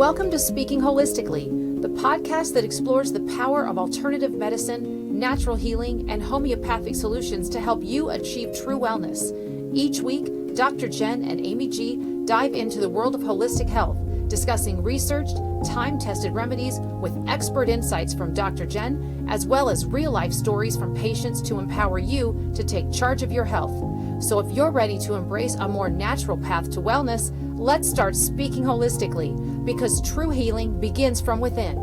Welcome to Speaking Holistically, the podcast that explores the power of alternative medicine, natural healing, and homeopathic solutions to help you achieve true wellness. Each week, Dr. Jen and Amy G dive into the world of holistic health, discussing researched, time-tested remedies with expert insights from Dr. Jen, as well as real-life stories from patients to empower you to take charge of your health. So if you're ready to embrace a more natural path to wellness, let's start speaking holistically, because true healing begins from within.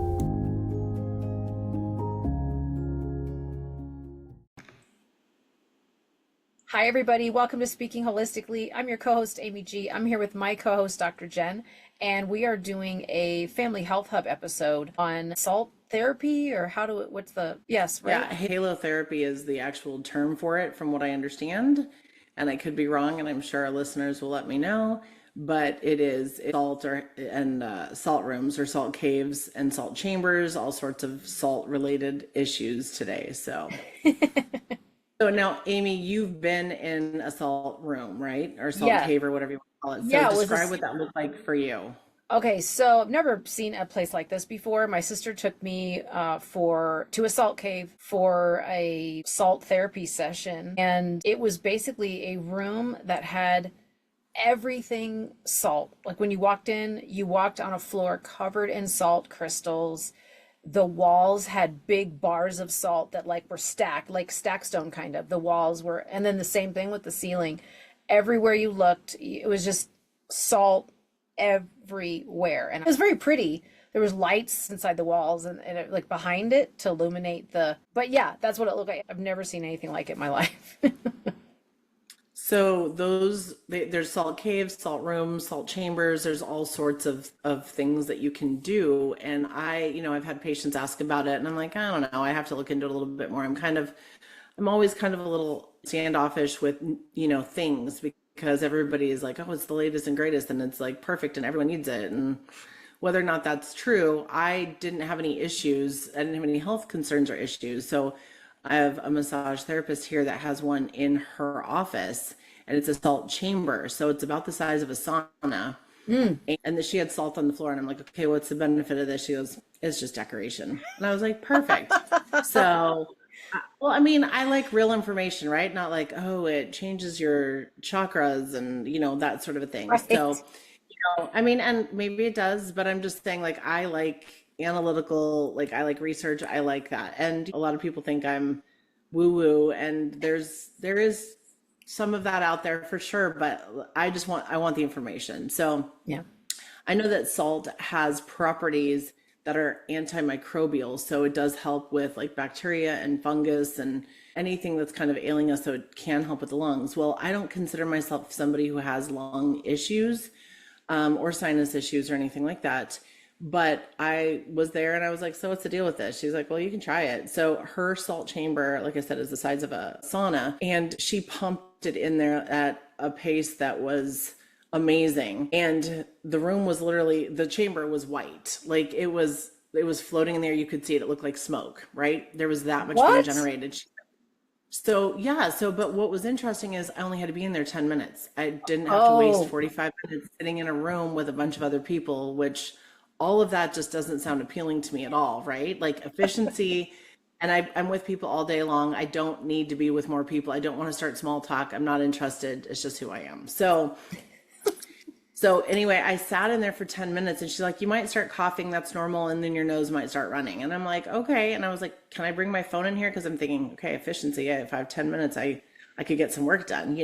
Hi, everybody. Welcome to Speaking Holistically. I'm your co-host, Amy G. I'm here with my co-host, Dr. Jen, and we are doing a Family Health Hub episode on salt therapy, or yes, right? Yeah, halotherapy is the actual term for it, from what I understand. And I could be wrong, and I'm sure our listeners will let me know. But it's salt and salt rooms or salt caves and salt chambers, all sorts of salt-related issues today. So, so now, Amy, you've been in a salt room, right? Or salt cave, or whatever you want to call it. So describe what that looked like for you. Okay, so I've never seen a place like this before. My sister took me to a salt cave for a salt therapy session, and it was basically a room that had everything salt. Like when you walked in, you walked on a floor covered in salt crystals. The walls had big bars of salt that were stacked, like stack stone kind of. The walls were, and then the same thing with the ceiling. Everywhere you looked, it was just salt everywhere, and it was very pretty. There was lights inside the walls and it, behind it to illuminate but yeah, that's what it looked like. I've never seen anything like it in my life. So there's salt caves, salt rooms, salt chambers. There's all sorts of things that you can do. And I've had patients ask about it, and I'm like, I don't know. I have to look into it a little bit more. I'm always kind of a little standoffish with, things, because everybody is like, oh, it's the latest and greatest, and it's like perfect and everyone needs it. And whether or not that's true, I didn't have any issues. I didn't have any health concerns or issues. So I have a massage therapist here that has one in her office, and it's a salt chamber. So it's about the size of a sauna. And she had salt on the floor, and I'm like, okay, what's the benefit of this? She goes, it's just decoration. And I was like, perfect. So, well, I like real information, right? Not like, oh, it changes your chakras and, that sort of a thing. Right. So, and maybe it does, but I'm just saying, I like analytical, I like research. I like that. And a lot of people think I'm woo woo, and there is some of that out there for sure, but I want the information. So yeah, I know that salt has properties that are antimicrobial. So it does help with bacteria and fungus and anything that's kind of ailing us. So it can help with the lungs. Well, I don't consider myself somebody who has lung issues or sinus issues or anything like that. But I was there, and I was like, so what's the deal with this? She's like, well, you can try it. So her salt chamber, like I said, is the size of a sauna, and she pumped it in there at a pace that was amazing. And the room was the chamber was white. It was floating in there. You could see it. It looked like smoke, right? There was that much being generated. So yeah. But what was interesting is I only had to be in there 10 minutes. I didn't have to waste 45 minutes sitting in a room with a bunch of other people, which all of that just doesn't sound appealing to me at all, right? Efficiency, and I'm with people all day long. I don't need to be with more people. I don't want to start small talk. I'm not interested. It's just who I am. So anyway, I sat in there for 10 minutes, and she's like, you might start coughing. That's normal. And then your nose might start running. And I'm like, okay. And I was like, can I bring my phone in here? Cause I'm thinking, okay, efficiency. If I have 10 minutes, I could get some work done,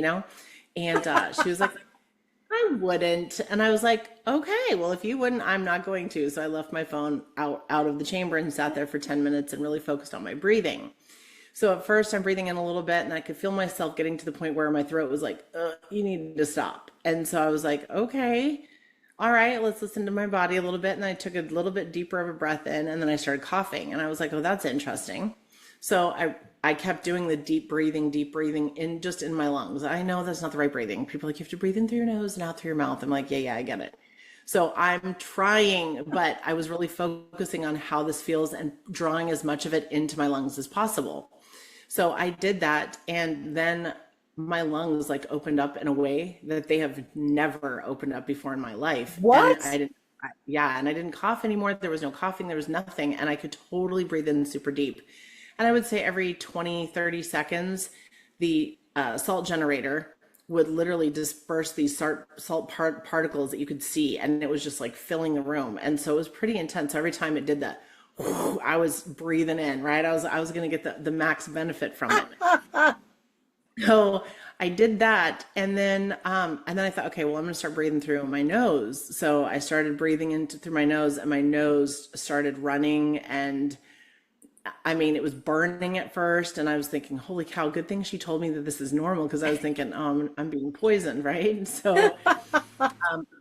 And she was like, I wouldn't. And I was like, okay, well, if you wouldn't, I'm not going to. So I left my phone out of the chamber and sat there for 10 minutes and really focused on my breathing. So at first I'm breathing in a little bit, and I could feel myself getting to the point where my throat was like, you need to stop. And so I was like, okay, all right, let's listen to my body a little bit. And I took a little bit deeper of a breath in, and then I started coughing, and I was like, oh, that's interesting. So I kept doing the deep breathing in my lungs. I know that's not the right breathing. People are like, you have to breathe in through your nose and out through your mouth. I'm like, yeah, I get it. So I'm trying, but I was really focusing on how this feels and drawing as much of it into my lungs as possible. So I did that, and then my lungs opened up in a way that they have never opened up before in my life. What? And Yeah, and I didn't cough anymore. There was no coughing, there was nothing, and I could totally breathe in super deep. And I would say every 20, 30 seconds, the salt generator would literally disperse these particles that you could see, and it was just like filling the room. And so it was pretty intense. So every time it did that, I was breathing in, right? I was going to get the max benefit from it. So I did that, and then I thought, okay, well, I'm going to start breathing through my nose. So I started breathing into through my nose, and my nose started running, and I mean, it was burning at first, and I was thinking, holy cow, good thing she told me that this is normal, because I was thinking, I'm being poisoned, right? So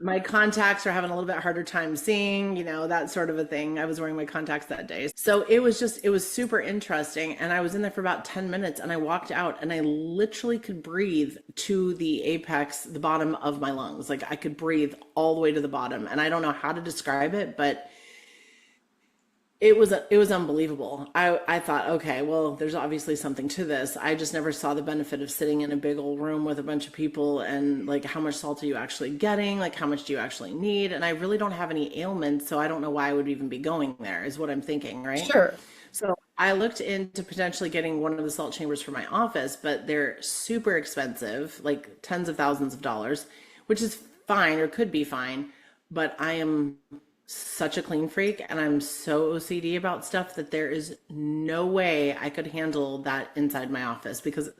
my contacts are having a little bit harder time seeing, that sort of a thing. I was wearing my contacts that day. So it was super interesting. And I was in there for about 10 minutes, and I walked out, and I literally could breathe to the apex, the bottom of my lungs. Like I could breathe all the way to the bottom. And I don't know how to describe it, but it was unbelievable. I thought, okay, well, there's obviously something to this. I just never saw the benefit of sitting in a big old room with a bunch of people, and like, how much salt are you actually getting? Like, how much do you actually need? And I really don't have any ailments, so I don't know why I would even be going there, is what I'm thinking, right? Sure. So I looked into potentially getting one of the salt chambers for my office, but they're super expensive, like tens of thousands of dollars, which is fine, or could be fine. But I am such a clean freak, and I'm so OCD about stuff that there is no way I could handle that inside my office, because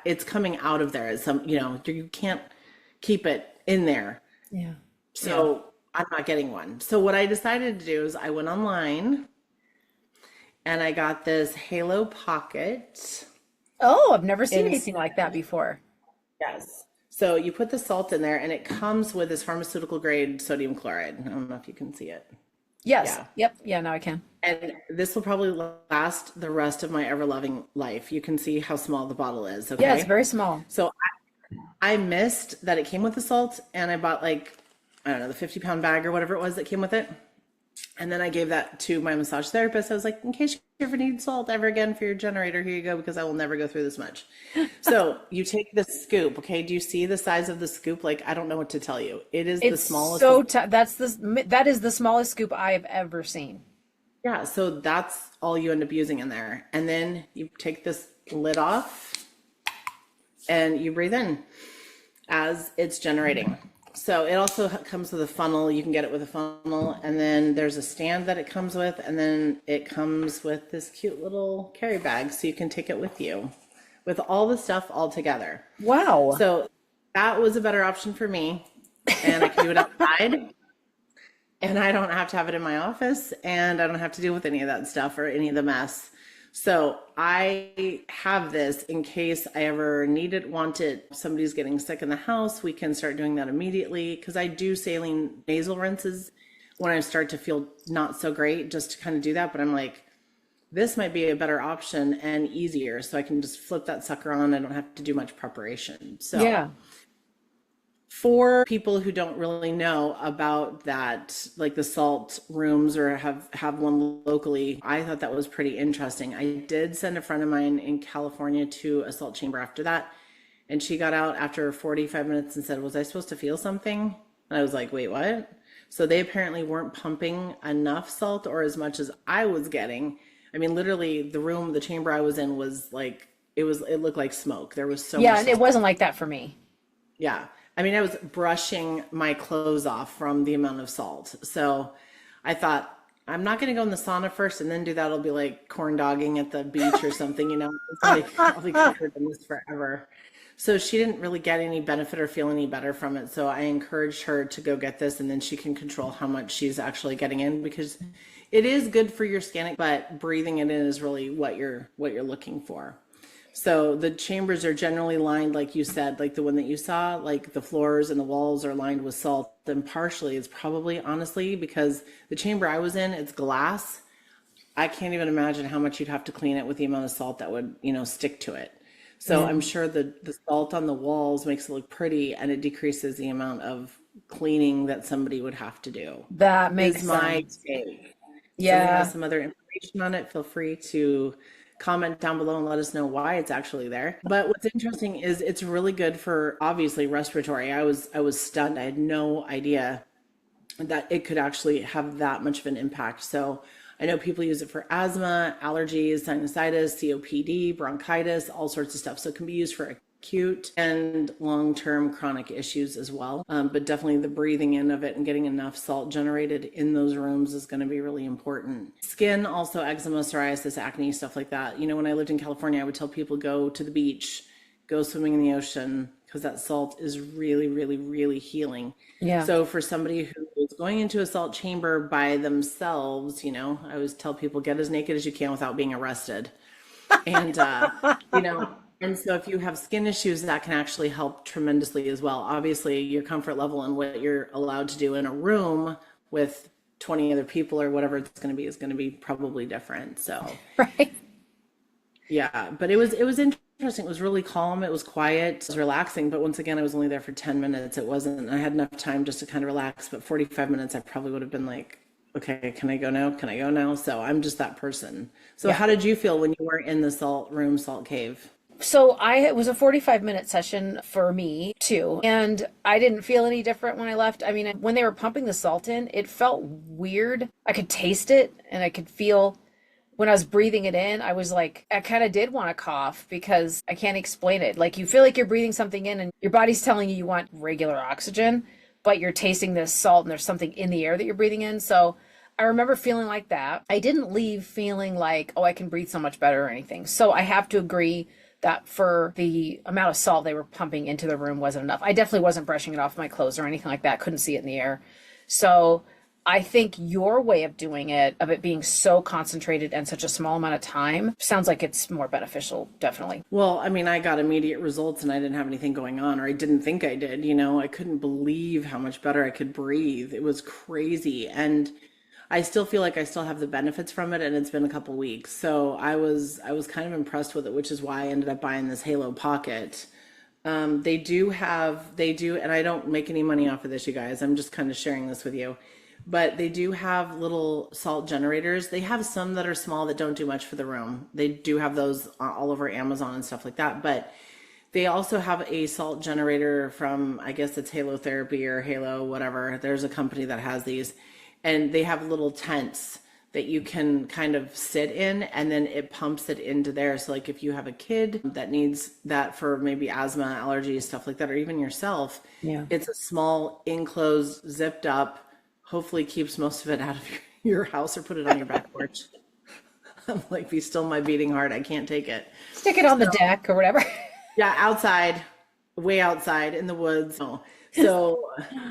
it's coming out of there. It's you can't keep it in there. Yeah. So I'm not getting one. So what I decided to do is I went online, and I got this Halo Pocket. Oh, I've never seen And anything like that before. yes. So you put the salt in there, and it comes with this pharmaceutical grade sodium chloride. I don't know if you can see it. Yes. Yeah. Yep. Yeah, now I can. And this will probably last the rest of my ever loving life. You can see how small the bottle is. Yeah, it's Okay. very small. So I missed that it came with the salt, and I bought, like, I don't know, the 50-pound bag or whatever it was that came with it. And then I gave that to my massage therapist. I was like, in case you ever need salt ever again for your generator, here you go, because I will never go through this much. So you take the scoop, okay? Do you see the size of the scoop? Like, I don't know what to tell you. It is the It's smallest. so that is the smallest scoop I have ever seen. Yeah, so that's all you end up using in there. And then you take this lid off, and you breathe in as it's generating. So it also comes with a funnel. You can get it with a funnel, and then there's a stand that it comes with, and then it comes with this cute little carry bag, so you can take it with you, with all the stuff all together. Wow. So that was a better option for me, and I can do it outside, and I don't have to have it in my office, and I don't have to deal with any of that stuff or any of the mess. So I have this in case I ever need it, want it. Somebody's getting sick in the house, we can start doing that immediately, because I do saline nasal rinses when I start to feel not so great, just to kind of do that. But I'm like, this might be a better option and easier, so I can just flip that sucker on. I don't have to do much preparation. So Yeah. for people who don't really know about that, like the salt rooms, or have one locally, I thought that was pretty interesting. I did send a friend of mine in California to a salt chamber after that, and she got out after 45 minutes and said, was I supposed to feel something? And I was like, wait, what? So they apparently weren't pumping enough salt, or as much as I was getting. I mean, literally the chamber I was in was like, it looked like smoke. There was so Yeah, much and it salt. wasn't like that for me. Yeah. I mean, I was brushing my clothes off from the amount of salt. So I thought, I'm not going to go in the sauna first and then do that. It'll be like corn dogging at the beach or something, It's like, I'll be covered in this forever. So she didn't really get any benefit or feel any better from it. So I encouraged her to go get this, and then she can control how much she's actually getting in, because it is good for your skin, but breathing it in is really what you're looking for. So the chambers are generally lined, like you said, like the one that you saw, like the floors and the walls are lined with salt. And partially it's probably, honestly, because the chamber I was in, it's glass. I can't even imagine how much you'd have to clean it with the amount of salt that would, stick to it. So I'm sure the salt on the walls makes it look pretty, and it decreases the amount of cleaning that somebody would have to do. That makes Is my sense. take. If somebody Yeah. has some other information on it, feel free to comment down below and let us know why it's actually there. But what's interesting is it's really good for, obviously, respiratory. I was stunned. I had no idea that it could actually have that much of an impact. So I know people use it for asthma, allergies, sinusitis, COPD, bronchitis, all sorts of stuff. So it can be used for acute and long-term chronic issues as well. But definitely the breathing in of it and getting enough salt generated in those rooms is going to be really important. Skin, also eczema, psoriasis, acne, stuff like that. You know, when I lived in California, I would tell people go to the beach, go swimming in the ocean, because that salt is really, really, really healing. Yeah. So for somebody who is going into a salt chamber by themselves, you know, I always tell people get as naked as you can without being arrested. And you know, and so if you have skin issues, that can actually help tremendously as well. Obviously, your comfort level and what you're allowed to do in a room with 20 other people or whatever it's going to be is going to be probably different. So Right. yeah, but it was interesting. It was really calm. It was quiet. It was relaxing. But once again, I was only there for 10 minutes. It wasn't, I had enough time just to kind of relax. But 45 minutes, I probably would have been like, okay, can I go now? Can I go now? So I'm just that person. So Yeah. how did you feel when you were in the salt room, salt cave? So it was a 45-minute session for me too. And I didn't feel any different when I left. I mean, when they were pumping the salt in, it felt weird. I could taste it and I could feel when I was breathing it in, I was like, I kind of did want to cough because I can't explain it. Like you feel like you're breathing something in and your body's telling you you want regular oxygen, but you're tasting this salt and there's something in the air that you're breathing in. So I remember feeling like that. I didn't leave feeling like, oh, I can breathe so much better or anything. So I have to agree that for the amount of salt they were pumping into the room wasn't enough. I definitely wasn't brushing it off my clothes or anything like that. Couldn't see it in the air. So I think your way of doing it, of it being so concentrated and such a small amount of time, sounds like it's more beneficial, definitely. Well, I mean, I got immediate results and I didn't have anything going on, or I didn't think I did. You know, I couldn't believe how much better I could breathe. It was crazy. And I still feel like I still have the benefits from it, and it's been a couple weeks. So I was kind of impressed with it, which is why I ended up buying this Halo Pocket. They do, and I don't make any money off of this, you guys. I'm just kind of sharing this with you. But they do have little salt generators. They have some that are small that don't do much for the room. They do have those all over Amazon and stuff like that. But they also have a salt generator from, I guess it's Halo Therapy or Halo, whatever. There's a company that has these, and they have little tents that you can kind of sit in, and then it pumps it into there. So like if you have a kid that needs that for maybe asthma, allergies, stuff like that, or even yourself, Yeah. it's a small enclosed, zipped up, hopefully keeps most of it out of your house, or put it on your back porch. I'm like, be still my beating heart. I can't take it. Stick it on the deck or whatever. Yeah, outside, way outside in the woods. Oh, so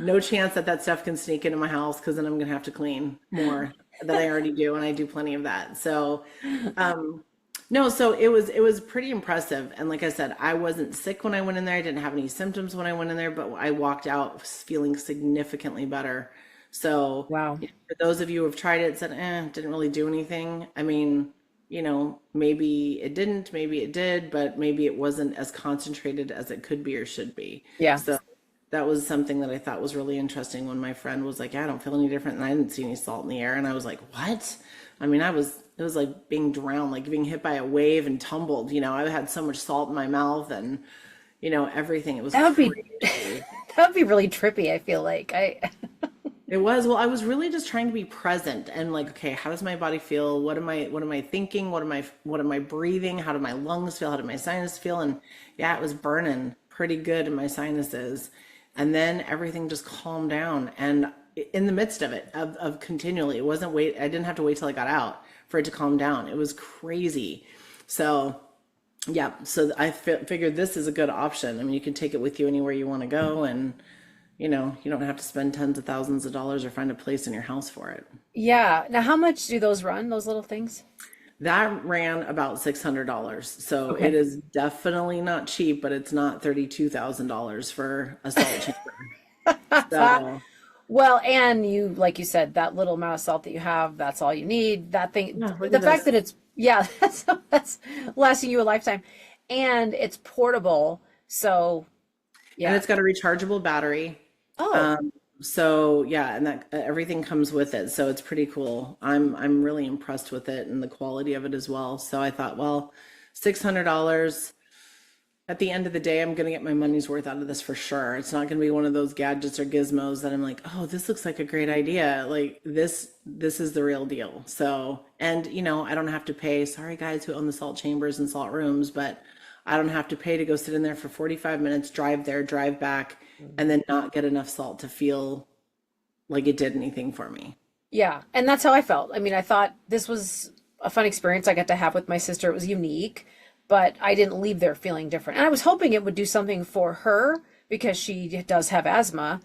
no chance that that stuff can sneak into my house, because then I'm gonna have to clean more than I already do, and I do plenty of that. So, no, so it was pretty impressive. And like I said, I wasn't sick when I went in there. I didn't have any symptoms when I went in there, but I walked out feeling significantly better. So, Wow. for those of you who have tried it, said, didn't really do anything. I mean, maybe it didn't, maybe it did, but maybe it wasn't as concentrated as it could be or should be. Yeah. So that was something that I thought was really interesting when my friend was like, yeah, I don't feel any different. And I didn't see any salt in the air. And I was like, what? I mean, it was like being drowned, like being hit by a wave and tumbled. I had so much salt in my mouth and, everything. It was That would be crazy. that would be really trippy, I feel like. I It was, well, I was really just trying to be present and like, okay, how does my body feel? What am I thinking? What am I breathing? How do my lungs feel? How do my sinus feel? And yeah, it was burning pretty good in my sinuses. And then everything just calmed down. And in the midst of it, of continually, I didn't have to wait till I got out for it to calm down. It was crazy. So yeah, so figured this is a good option. I mean, you can take it with you anywhere you want to go, and you don't have to spend tens of thousands of dollars or find a place in your house for it. Yeah. Now, how much do those run, those little things? That ran about $600. So it Okay. is definitely not cheap, but it's not $32,000 for a salt chamber. So Well, and like you said, that little amount of salt that you have, that's all you need. That thing, yeah, look the at fact this. that it's, yeah, that's lasting you a lifetime. And it's portable. So, And yeah. it's got a rechargeable battery. Oh, Um, so yeah, and that everything comes with it. So it's pretty cool. I'm really impressed with it and the quality of it as well. So I thought, well, $600. at the end of the day, I'm going to get my money's worth out of this for sure. It's not going to be one of those gadgets or gizmos that I'm like, oh, this looks like a great idea. Like this is the real deal. So, and I don't have to pay. Sorry, guys who own the salt chambers and salt rooms, but I don't have to pay to go sit in there for 45 minutes, drive there, drive back, and then not get enough salt to feel like it did anything for me. Yeah. And that's how I felt. I mean, I thought this was a fun experience I got to have with my sister. It was unique, but I didn't leave there feeling different. And I was hoping it would do something for her because she does have asthma.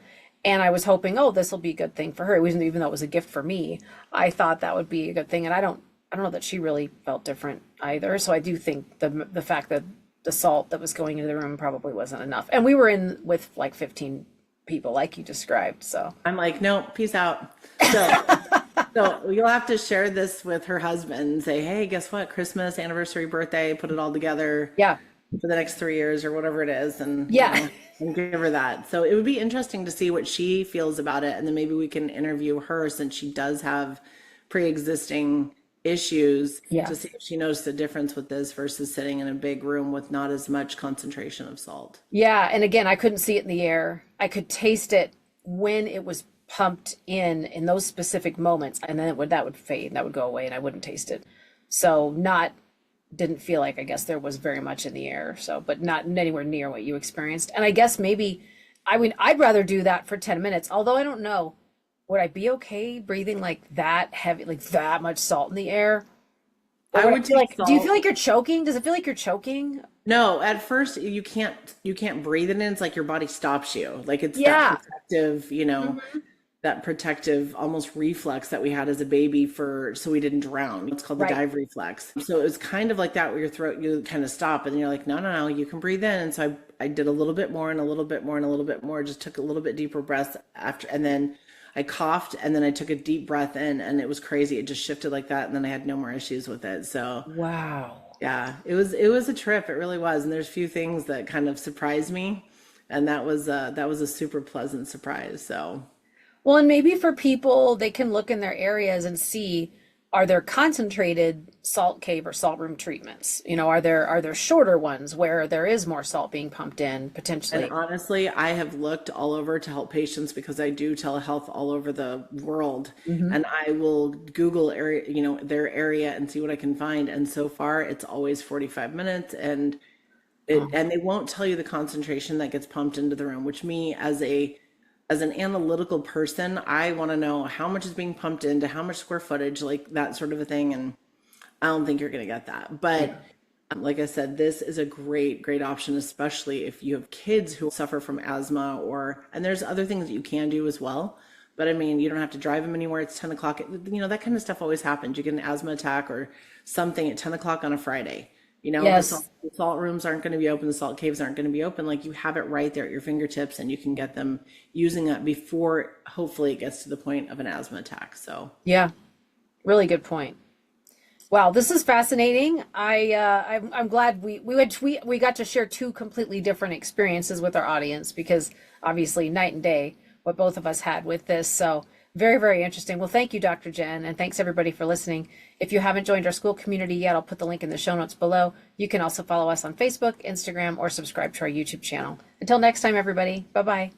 And I was hoping, oh, this will be a good thing for her. It wasn't, even though it was a gift for me, I thought that would be a good thing. And I don't know that she really felt different either. So I do think the fact that the salt that was going into the room probably wasn't enough. And we were in with like 15 people, like you described. So I'm like, no, peace out. So you'll have to share this with her husband and say, hey, guess what? Christmas, anniversary, birthday, put it all together. Yeah. For the next 3 years or whatever it is. And yeah, and give her that. So it would be interesting to see what she feels about it. And then maybe we can interview her, since she does have pre-existing issues, to see if she noticed the difference with this versus sitting in a big room with not as much concentration of salt. Yeah. And again, I couldn't see it in the air. I could taste it when it was pumped in those specific moments, and then that would fade and that would go away and I wouldn't taste it. So didn't feel like, I guess, there was very much in the air. So, but not anywhere near what you experienced. And I guess maybe, I mean, I'd rather do that for 10 minutes, although I don't know, would I be okay breathing like that heavy, like that much salt in the air? Or I would take like, salt. do you feel like you're choking? Does it feel like you're choking? No, at first you can't breathe it in. It's like your body stops you. Like it's Yeah. that protective, that protective almost reflex that we had as a baby so we didn't drown. It's called the dive reflex. So it was kind of like that, where your throat, you kind of stop and you're like, no, you can breathe in. And so I did a little bit more and a little bit more and a little bit more, just took a little bit deeper breaths after, and then I coughed and then I took a deep breath in, and it was crazy. It just shifted like that. And then I had no more issues with it. So wow. yeah, it was a trip. It really was. And there's few things that kind of surprised me. And that was a super pleasant surprise. So Well, and maybe for people, they can look in their areas and see, are there concentrated salt cave or salt room treatments? Are there shorter ones where there is more salt being pumped in potentially? And honestly, I have looked all over to help patients, because I do telehealth all over the world, and I will Google area, their area, and see what I can find. And so far, it's always 45 minutes, and they won't tell you the concentration that gets pumped into the room, which me as an analytical person, I want to know how much is being pumped into how much square footage, like that sort of a thing. And I don't think you're going to get that. But like I said, this is a great, great option, especially if you have kids who suffer from asthma, and there's other things that you can do as well. But I mean, you don't have to drive them anywhere. It's 10 o'clock. That kind of stuff always happens. You get an asthma attack or something at 10 o'clock on a Friday. Yes. The salt rooms aren't going to be open. The salt caves aren't going to be open. Like, you have it right there at your fingertips, and you can get them using that before, hopefully, it gets to the point of an asthma attack. So Yeah, really good point. Wow, this is fascinating. I'm glad we got to share two completely different experiences with our audience, because obviously night and day what both of us had with this. So very, very interesting. Well, thank you, Dr. Jen, and thanks everybody for listening. If you haven't joined our school community yet, I'll put the link in the show notes below. You can also follow us on Facebook, Instagram, or subscribe to our YouTube channel. Until next time, everybody. Bye-bye.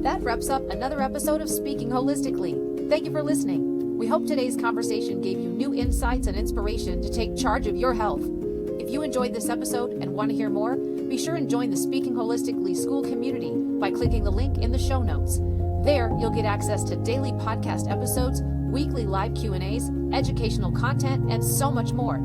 That wraps up another episode of Speaking Holistically. Thank you for listening. We hope today's conversation gave you new insights and inspiration to take charge of your health. If you enjoyed this episode and want to hear more, be sure and join the Speaking Holistically school community by clicking the link in the show notes. There, you'll get access to daily podcast episodes, weekly live Q&As, educational content, and so much more.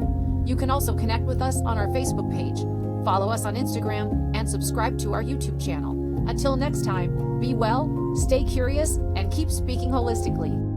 You can also connect with us on our Facebook page, follow us on Instagram, and subscribe to our YouTube channel. Until next time, be well, stay curious, and keep speaking holistically.